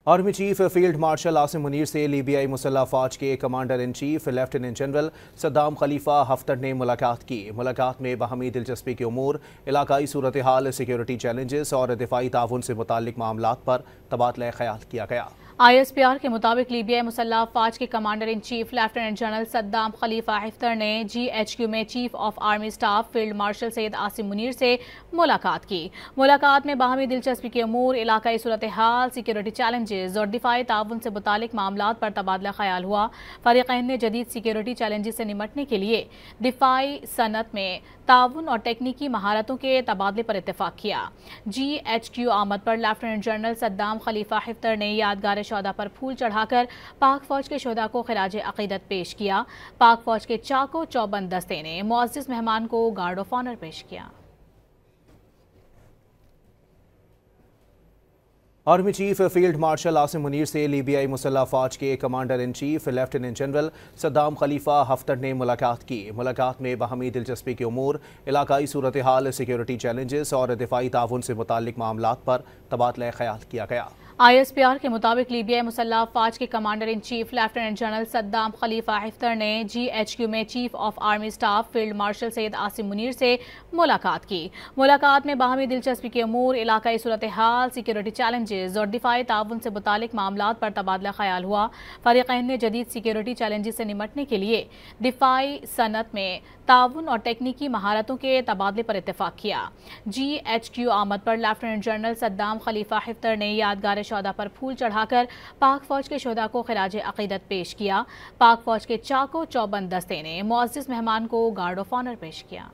Army chief field marshal Asim Munir से लीबियाई मुसल्लह फ़ौज के commander in chief lieutenant general Saddam Khalifa Haftar ने मुलाकात की। मुलाकात में बाहमी दिलचस्पी के उमूर, इलाकाई सूरत हाल, सिक्योरिटी चैलेंजेस और दिफाई ताउन से मुताल्लिक मामलात पर तबादला ख्याल किया गया। ISPR के मुताबिक लीबियाई मुसल्लह फ़ौज के commander in chief lieutenant general Saddam Khalifa Haftar ने GHQ में chief of army staff field marshal Syed Asim Munir से मुलाकात की। मुलाकात में बाहमी दिलचस्पी के उमूर, इलाकाई सूरत हाल, सिक्योरिटी चैलेंजेस और दिफाई ताउन से मुताल्लिक मामलात पर तबादला ख्याल हुआ। फरीक़ैन ने जदीद सिक्योरिटी चैलेंजेस से निमटने के लिए दिफाई सनत में ताउन और टेक्निकी महारतों के तबादले पर इत्तेफाक किया। GHQ आमद पर lieutenant general Saddam Khalifa Haftar ने यादगार शोहदा पर फूल चढ़ाकर पाक फौज के शोहदा को खिराज अकीदत पेश किया। पाक फौज के चाको चौबंद दस्ते ने मुअज़्ज़िज़ मेहमान को गार्ड ऑफ ऑनर पेश किया। Army chief field marshal Asim Munir से लीबियाई मुसल्लह फ़ौज के commander in chief lieutenant general Saddam Khalifa Haftar ने मुलाकात की। मुलाकात में बाहमी दिलचस्पी के उमूर, इलाकाई सूरत हाल, सिक्योरिटी चैलेंजेस और दिफाई ताउन से मुताल्लिक मामलात पर तबादला ख्याल किया गया। ISPR के मुताबिक लीबियाई मुसल्लह फ़ौज के commander in chief lieutenant general Saddam Khalifa Haftar ने GHQ में chief of army staff field marshal Syed Asim Munir से मुलाकात की। मुलाकात में बाहमी दिलचस्पी के उमूर, इलाकाई सूरत हाल, सिक्योरिटी चैलेंजेस और दिफाई ताउन से मुताल्लिक मामलात पर तबादला ख्याल हुआ। फरीक़ैन ने जदीद सिक्योरिटी चैलेंजेस से निमटने के लिए दिफाई सनत में ताउन और टेक्निकी महारतों के तबादले पर इत्तेफाक किया। GHQ आमद पर lieutenant general Saddam Khalifa Haftar ने यादगार शोहदा पर फूल चढ़ाकर पाक फौज के शोहदा को खिराज अकीदत पेश किया। पाक फौज के चाको चौबंद दस्ते ने मुअज़्ज़िज़ मेहमान को गार्ड ऑफ ऑनर पेश किया।